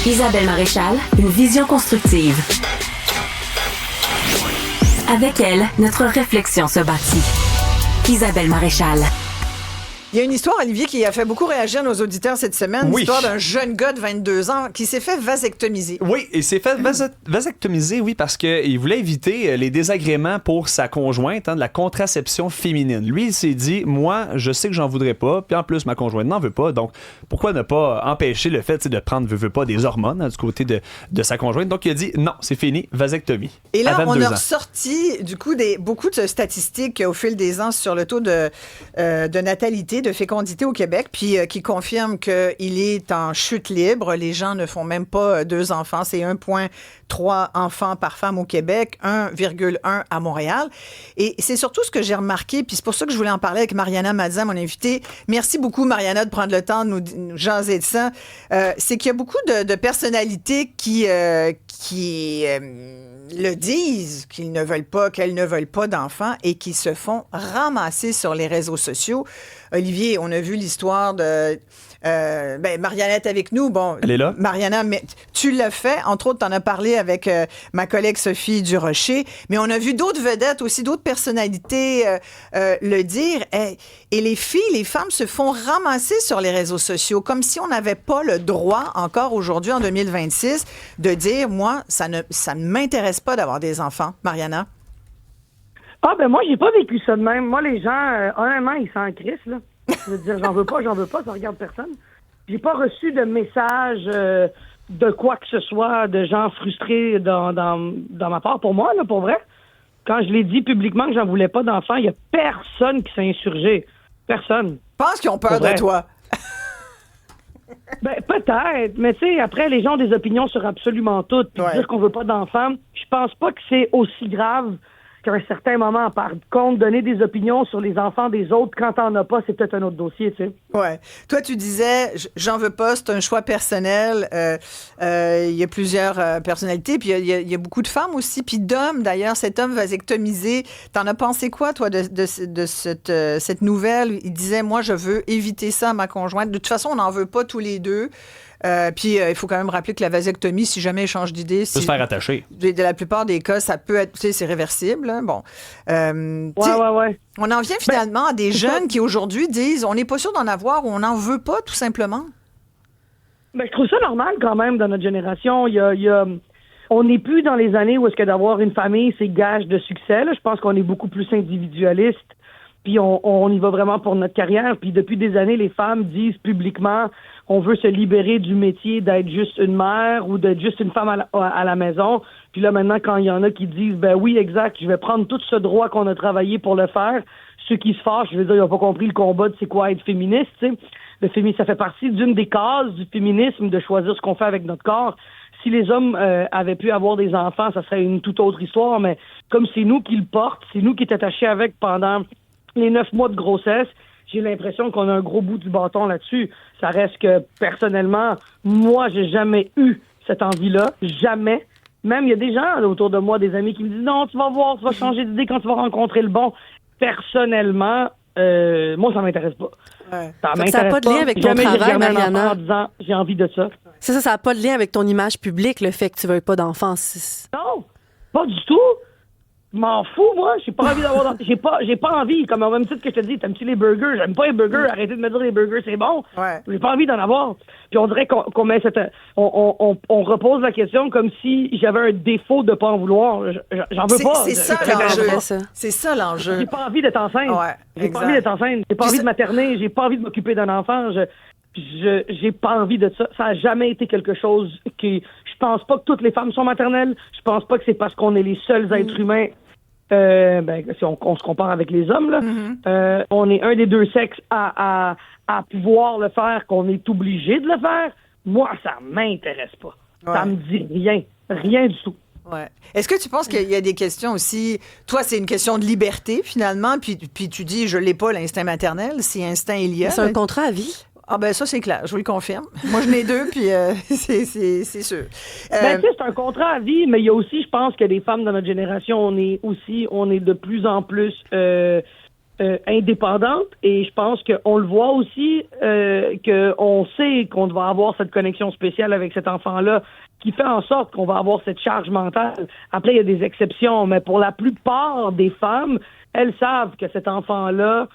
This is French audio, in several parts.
Isabelle Maréchal, une vision constructive. Avec elle, notre réflexion se bâtit. Isabelle Maréchal. Il y a une histoire, Olivier, qui a fait beaucoup réagir nos auditeurs cette semaine. Oui. L'histoire d'un jeune gars de 22 ans qui s'est fait vasectomiser. Oui, il s'est fait vasectomiser, oui, parce qu'il voulait éviter les désagréments pour sa conjointe, de la contraception féminine. Lui, il s'est dit, moi, je sais que j'en voudrais pas, puis en plus, ma conjointe n'en veut pas, donc pourquoi ne pas empêcher le fait de prendre, veut pas, des hormones du côté de sa conjointe. Donc, il a dit, non, c'est fini, vasectomie. Et là, on a ans. ressorti, du coup, beaucoup de statistiques au fil des ans sur le taux de natalité, de fécondité au Québec, puis qui confirme qu'il est en chute libre. Les gens ne font même pas 2 enfants. C'est 1,3 enfants par femme au Québec, 1,1 à Montréal. Et c'est surtout ce que j'ai remarqué, puis c'est pour ça que je voulais en parler avec Mariana Mazza, mon invitée. Merci beaucoup, Mariana, de prendre le temps de nous jaser de ça. C'est qu'il y a beaucoup de personnalités qui le disent, qu'elles ne veulent pas d'enfants et qui se font ramasser sur les réseaux sociaux. Olivier, on a vu l'histoire de... Mariana est avec nous. Bon, elle est là. Mariana, mais tu l'as fait. Entre autres, tu en as parlé avec ma collègue Sophie Durocher. Mais on a vu d'autres vedettes aussi, d'autres personnalités le dire. Et les filles, les femmes se font ramasser sur les réseaux sociaux comme si on n'avait pas le droit, encore aujourd'hui, en 2026, de dire, moi, ça ne m'intéresse pas d'avoir des enfants. Mariana? Ah, ben moi, j'ai pas vécu ça de même. Moi, les gens, honnêtement, ils s'en crissent, là. Je veux dire, j'en veux pas, ça regarde personne. J'ai pas reçu de message de quoi que ce soit, de gens frustrés dans ma part. Pour moi, là, pour vrai, quand je l'ai dit publiquement que j'en voulais pas d'enfants, il y a personne qui s'est insurgé. Personne. Je pense qu'ils ont peur de toi. Ben, peut-être, mais tu sais, après, les gens ont des opinions sur absolument tout. Puis dire qu'on veut pas d'enfants, je pense pas que c'est aussi grave qu'à un certain moment, par contre, donner des opinions sur les enfants des autres, quand t'en as pas, c'est peut-être un autre dossier, tu sais. Ouais. Toi, tu disais, j'en veux pas, c'est un choix personnel. Il y a plusieurs personnalités, puis il y a beaucoup de femmes aussi, puis d'hommes, d'ailleurs. Cet homme vasectomisé, t'en as pensé quoi, toi, de cette nouvelle? Il disait, moi, je veux éviter ça à ma conjointe. De toute façon, on n'en veut pas tous les deux. Puis il faut quand même rappeler que la vasectomie, si jamais il change d'idée, peut se faire attacher. De la plupart des cas, ça peut être, tu sais, c'est réversible. Hein, bon, ouais. On en vient finalement à des jeunes qui aujourd'hui disent, on n'est pas sûr d'en avoir ou on n'en veut pas, tout simplement. Ben, je trouve ça normal quand même dans notre génération. On n'est plus dans les années où est-ce que d'avoir une famille, c'est gage de succès. Là. Je pense qu'on est beaucoup plus individualiste. Puis on y va vraiment pour notre carrière. Puis depuis des années, les femmes disent publiquement on veut se libérer du métier d'être juste une mère ou d'être juste une femme à la maison. Puis là, maintenant, quand il y en a qui disent ben oui, exact, je vais prendre tout ce droit qu'on a travaillé pour le faire, ceux qui se fâchent, je veux dire, ils n'ont pas compris le combat de c'est quoi être féministe, tu sais. Le féminisme, ça fait partie d'une des cases du féminisme de choisir ce qu'on fait avec notre corps. Si les hommes avaient pu avoir des enfants, ça serait une toute autre histoire, mais comme c'est nous qui le portent, c'est nous qui est attachés avec pendant les 9 mois de grossesse, j'ai l'impression qu'on a un gros bout du bâton là-dessus. Ça reste que, personnellement, moi, j'ai jamais eu cette envie-là. Jamais. Même, il y a des gens autour de moi, des amis qui me disent « Non, tu vas voir, tu vas changer d'idée quand tu vas rencontrer le bon. » Personnellement, moi, ça m'intéresse pas. Ouais. Ça n'a pas de lien avec ton travail, Mariana. En disant « J'ai envie de ça. » C'est ça n'a pas de lien avec ton image publique, le fait que tu ne veuilles pas d'enfants. Non, pas du tout. Je m'en fous, moi. J'ai pas envie d'avoir... J'ai pas envie. Comme au même titre que je te dis, t'aimes-tu les burgers? J'aime pas les burgers. Arrêtez de me dire les burgers, c'est bon. Ouais. J'ai pas envie d'en avoir. Puis on dirait qu'on met cette... On repose la question comme si j'avais un défaut de pas en vouloir. J'en veux pas. C'est ça l'enjeu. C'est ça l'enjeu. J'ai pas envie d'être enceinte. Ouais, j'ai pas envie d'être enceinte. J'ai pas envie de materner. J'ai pas envie de m'occuper d'un enfant. J'ai pas envie de ça. Ça a jamais été quelque chose qui... Je pense pas que toutes les femmes sont maternelles. Je pense pas que c'est parce qu'on est les seuls êtres humains. Si on se compare avec les hommes, là, on est un des deux sexes à pouvoir le faire, qu'on est obligé de le faire. Moi, ça m'intéresse pas. Ouais. Ça me dit rien du tout. Ouais. Est-ce que tu penses qu'il y a des questions aussi... Toi, c'est une question de liberté, finalement, puis tu dis, je l'ai pas, l'instinct maternel. Si instinct il y a... C'est un contrat à vie. Ah ben ça, c'est clair, je vous le confirme. Moi, je n'ai 2, puis c'est sûr. C'est un contrat à vie, mais il y a aussi, je pense que les femmes de notre génération, on est de plus en plus indépendante, et je pense qu'on le voit aussi, qu'on sait qu'on va avoir cette connexion spéciale avec cet enfant-là, qui fait en sorte qu'on va avoir cette charge mentale. Après, il y a des exceptions, mais pour la plupart des femmes, elles savent que cet enfant-là,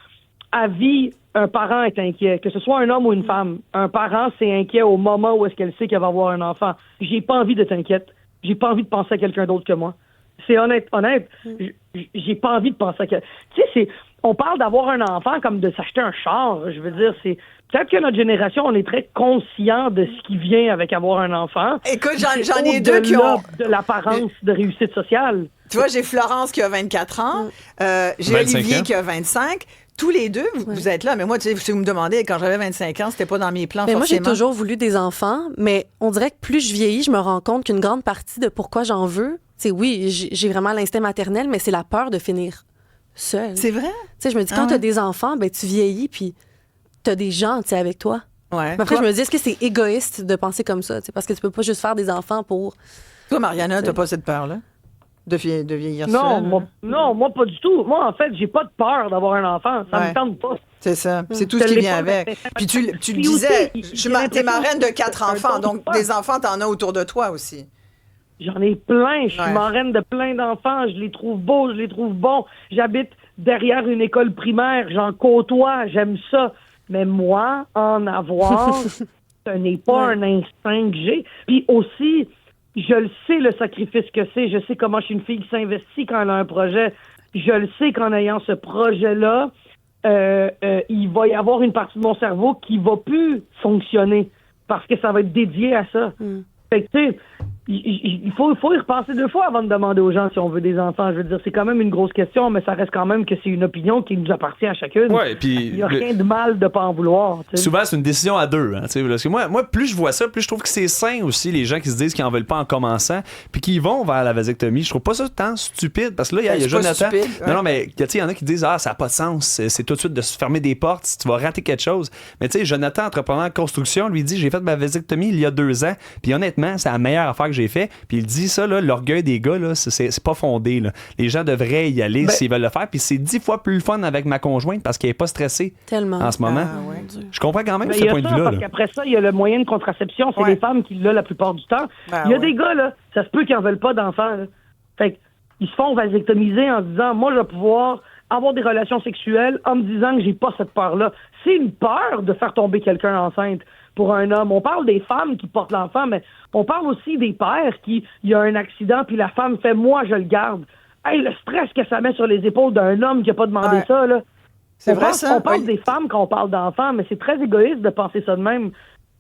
à vie, un parent est inquiet, que ce soit un homme ou une femme. Un parent, c'est inquiet au moment où est-ce qu'elle sait qu'elle va avoir un enfant. J'ai pas envie d'être inquiète. J'ai pas envie de penser à quelqu'un d'autre que moi. C'est honnête. J'ai pas envie de penser à quelqu'un. Tu sais, on parle d'avoir un enfant comme de s'acheter un char. Je veux dire, c'est peut-être que notre génération, on est très conscient de ce qui vient avec avoir un enfant. Écoute, j'en ai deux qui ont de l'apparence de réussite sociale. Tu vois, j'ai Florence qui a 24 ans, j'ai 25 Olivier ans. qui a 25. Tous les deux, vous êtes là. Mais moi, tu sais, si vous me demandez, quand j'avais 25 ans, c'était pas dans mes plans Mais moi, j'ai forcément. toujours voulu des enfants, mais on dirait que plus je vieillis, je me rends compte qu'une grande partie de pourquoi j'en veux, c'est oui, j'ai vraiment l'instinct maternel, mais c'est la peur de finir seule. C'est vrai? Tu sais, je me dis, quand t'as des enfants, ben tu vieillis, puis t'as des gens, tu sais, avec toi. Ouais. Mais après, je me dis, est-ce que c'est égoïste de penser comme ça? Tu sais, parce que tu peux pas juste faire des enfants pour... Toi, Mariana, t'as pas cette peur-là? De vieillir Non, seule? moi, pas du tout. Moi, en fait, j'ai pas de peur d'avoir un enfant. Ça me tente pas. C'est ça. C'est tout ce Je qui l'ai vient pas, avec. mais- Puis tu le Puis disais, aussi, j'ai t'es marraine de l'impression 4 que c'est un enfants, donc bon des enfants, t'en as autour de toi aussi. J'en ai plein. Je suis Ouais. marraine de plein d'enfants. Je les trouve beaux, je les trouve bons. J'habite derrière une école primaire. J'en côtoie. J'aime ça. Mais moi, en avoir, ce n'est pas un instinct que j'ai. Puis aussi, je le sais, le sacrifice que c'est. Je sais comment je suis une fille qui s'investit quand elle a un projet. Je le sais qu'en ayant ce projet-là, il va y avoir une partie de mon cerveau qui va plus fonctionner parce que ça va être dédié à ça. Fait que, tu sais, il faut y repenser 2 fois avant de demander aux gens si on veut des enfants. Je veux dire, c'est quand même une grosse question, mais ça reste quand même que c'est une opinion qui nous appartient à chacune. Ouais, puis Il n'y a rien de mal de pas en vouloir. Tu sais. souvent, c'est une décision à deux. Hein, tu sais, parce que moi, plus je vois ça, plus je trouve que c'est sain aussi, les gens qui se disent qu'ils en veulent pas en commençant, puis qui vont vers la vasectomie. Je trouve pas ça tant stupide, parce que là, il y a c'est pas Jonathan. stupide, ouais. Non, mais tu sais, il y en a qui disent, ça n'a pas de sens, c'est tout de suite de se fermer des portes si tu vas rater quelque chose. Mais tu sais, Jonathan, entrepreneur en construction, lui dit, j'ai fait ma vasectomie il y a 2 ans, puis honnêtement, c'est la meilleure affaire que j'ai fait. Puis il dit ça, là, l'orgueil des gars, là, c'est pas fondé. Là. Les gens devraient y aller s'ils veulent le faire, puis c'est 10 fois plus le fun avec ma conjointe parce qu'elle est pas stressée Tellement. en ce moment. Ah, ouais. Je comprends quand même Ben, ce il y a point de ça, vue-là. parce là. qu'après ça, il y a le moyen de contraception. C'est Ouais. les femmes qui l'ont la plupart du temps. Ben, il y a ouais. des gars, là, ça se peut qu'ils en veulent pas d'enfants. Là. Fait qu'ils se font vasectomiser en se disant, moi, je vais pouvoir avoir des relations sexuelles en me disant que j'ai pas cette peur-là. C'est une peur de faire tomber quelqu'un enceinte pour un homme. On parle des femmes qui portent l'enfant, mais on parle aussi des pères qui, il y a un accident, puis la femme fait, moi, je le garde. Hey, le stress que ça met sur les épaules d'un homme qui a pas demandé Ouais. ça, là. C'est On vrai, parle- ça? On parle Oui. des femmes quand on parle d'enfants, mais c'est très égoïste de penser ça de même.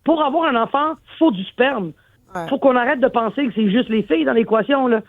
Pour avoir un enfant, faut du sperme. Ouais. Faut qu'on arrête de penser que c'est juste les filles dans l'équation, là.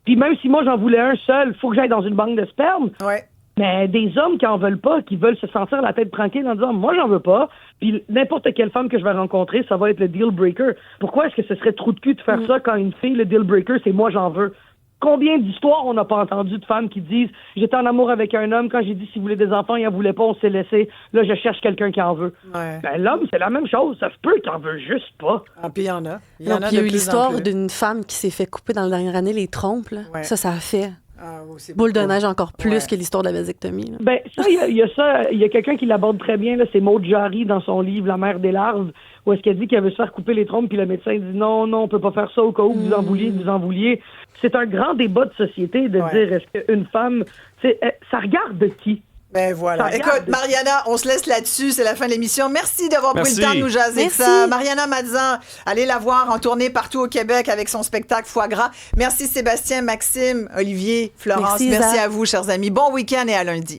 Puis même si moi, j'en voulais un seul, faut que j'aille dans une banque de sperme. Ouais. Mais des hommes qui en veulent pas, qui veulent se sentir la tête tranquille en disant, moi, j'en veux pas. Puis n'importe quelle femme que je vais rencontrer, ça va être le deal breaker. Pourquoi est-ce que ce serait trou de cul de faire ça quand une fille, le deal breaker, c'est moi, j'en veux? Combien d'histoires on n'a pas entendu de femmes qui disent j'étais en amour avec un homme, quand j'ai dit s'il voulait des enfants, il en voulait pas, on s'est laissé. Là, je cherche quelqu'un qui en veut. Ouais. Ben, l'homme, c'est la même chose. Ça se peut qu'il en veut juste pas. Ah, puis il y en a. Il y Non, en a puis il y a de eu plus en l'histoire plus. d'une femme qui s'est fait couper dans la dernière année les trompes. Là. Ouais. Ça a fait Ah, oui, c'est boule de beaucoup. neige encore plus Ouais. que l'histoire de la vasectomie. là. Ben, ça, il y a ça, il y a quelqu'un qui l'aborde très bien, là, c'est Maud Jarry dans son livre La mère des larves, où est-ce qu'elle dit qu'elle veut se faire couper les trompes, puis le médecin dit non, on peut pas faire ça au cas où vous en vouliez. C'est un grand débat de société de Ouais. dire est-ce qu'une femme, ça regarde qui? Ben voilà. Ça Écoute, regarde. Mariana, on se laisse là-dessus. C'est la fin de l'émission. Merci d'avoir pris Merci. le temps de nous jaser de Merci. ça. Mariana Mazan, allez la voir en tournée partout au Québec avec son spectacle Foie gras. Merci Sébastien, Maxime, Olivier, Florence. Merci, Merci Isa. à vous, chers amis. Bon week-end et à lundi.